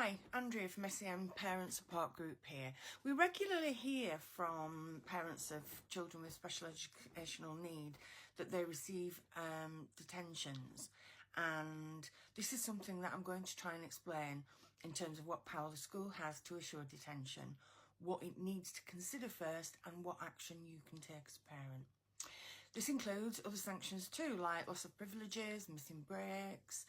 Hi, Andrea from SEN Parent Support Group here. We regularly hear from parents of children with special educational need that they receive detentions, and this is something that I'm going to try and explain in terms of what power the school has to issue a detention, what it needs to consider first, and what action you can take as a parent. This includes other sanctions too, like loss of privileges, missing breaks,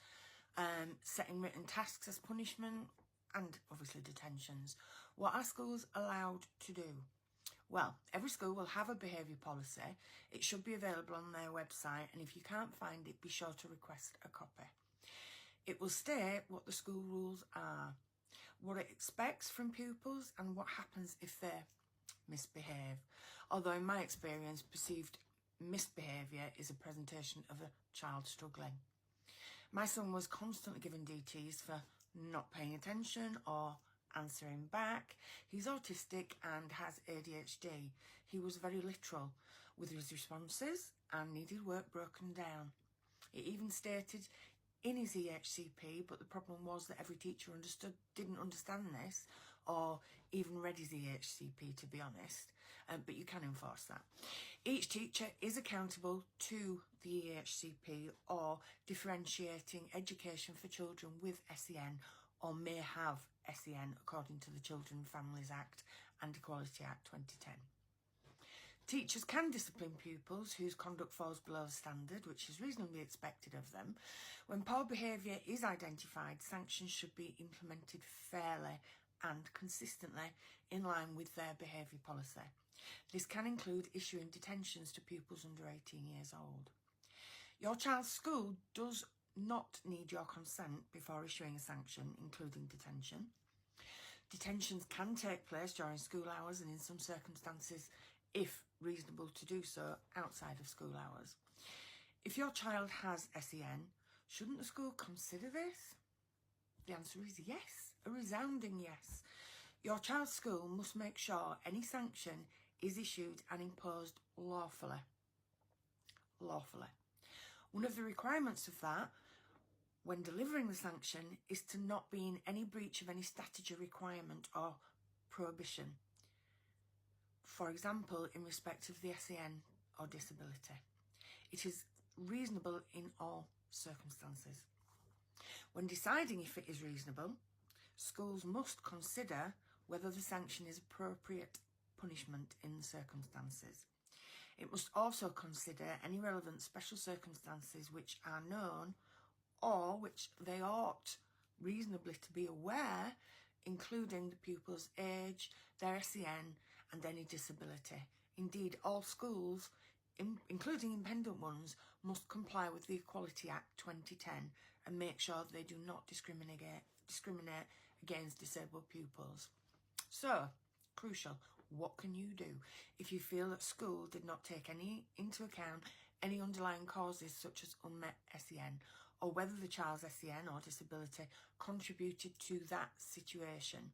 setting written tasks as punishment, and obviously detentions. What are schools allowed to do? Well, every school will have a behaviour policy. It should be available on their website, and if you can't find it, be sure to request a copy. It will state what the school rules are, what it expects from pupils, and what happens if they misbehave. Although in my experience, perceived misbehaviour is a presentation of a child struggling. My son was constantly given DTs for not paying attention or answering back. He's autistic and has ADHD. He was very literal with his responses and needed work broken down. It even stated in his EHCP, but the problem was that every teacher didn't understand this, or even read his EHCP, to be honest, but you can enforce that. Each teacher is accountable to the EHCP or differentiating education for children with SEN or may have SEN according to the Children and Families Act and Equality Act 2010. Teachers can discipline pupils whose conduct falls below the standard, which is reasonably expected of them. When poor behaviour is identified, sanctions should be implemented fairly and consistently in line with their behaviour policy. This can include issuing detentions to pupils under 18 years old. Your child's school does not need your consent before issuing a sanction, including detention. Detentions can take place during school hours and in some circumstances, if reasonable to do so, outside of school hours. If your child has SEN, shouldn't the school consider this? The answer is yes, a resounding yes. Your child's school must make sure any sanction is issued and imposed lawfully. Lawfully. One of the requirements of that, when delivering the sanction, is to not be in any breach of any statutory requirement or prohibition. For example, in respect of the SEN or disability. It is reasonable in all circumstances. When deciding if it is reasonable, schools must consider whether the sanction is appropriate punishment in the circumstances. It must also consider any relevant special circumstances which are known or which they ought reasonably to be aware, including the pupil's age, their SEN and any disability. Indeed, all schools, including independent ones, must comply with the Equality Act 2010 and make sure they do not discriminate against disabled pupils. So, crucial, what can you do if you feel that school did not take into account any underlying causes such as unmet SEN, or whether the child's SEN or disability contributed to that situation?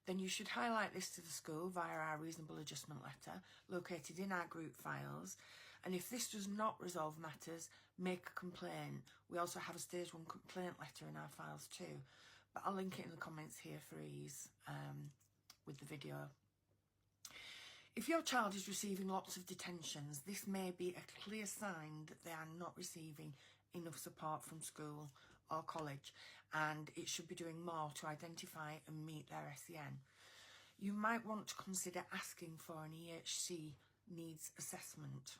Then you should highlight this to the school via our reasonable adjustment letter located in our group files. And if this does not resolve matters, make a complaint. We also have a stage 1 complaint letter in our files too, but I'll link it in the comments here for ease with the video. If your child is receiving lots of detentions, this may be a clear sign that they are not receiving enough support from school or college, and it should be doing more to identify and meet their SEN. You might want to consider asking for an EHC needs assessment,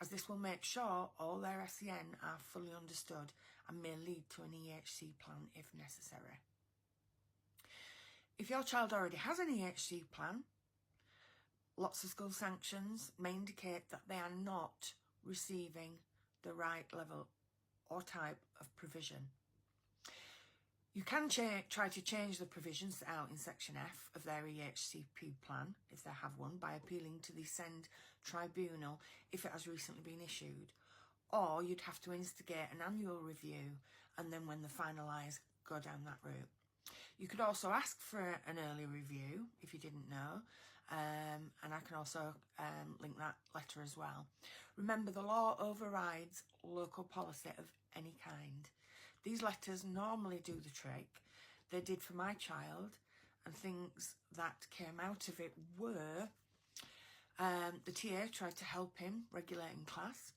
as this will make sure all their SEN are fully understood and may lead to an EHC plan if necessary. If your child already has an EHC plan, lots of school sanctions may indicate that they are not receiving the right level or type of provision. You can try to change the provisions set out in section F of their EHCP plan, if they have one, by appealing to the SEN tribunal if it has recently been issued, or you'd have to instigate an annual review and then when they're finalised, go down that route. You could also ask for an early review if you didn't know, and I can also link that letter as well. Remember, the law overrides local policy of any kind. These letters normally do the trick. they did for my child, and things that came out of it were the TA tried to help him regulate in class.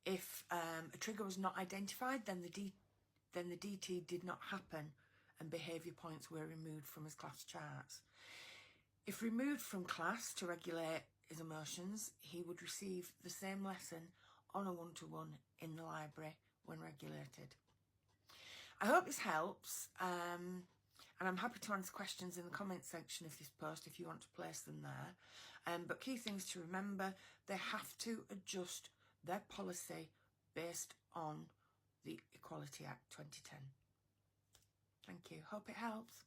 If a trigger was not identified, then the DT did not happen and behaviour points were removed from his class charts. If removed from class to regulate his emotions, he would receive the same lesson on a one-to-one in the library when regulated. I hope this helps, and I'm happy to answer questions in the comments section of this post if you want to place them there. But key things to remember, they have to adjust their policy based on the Equality Act 2010. Thank you. Hope it helps.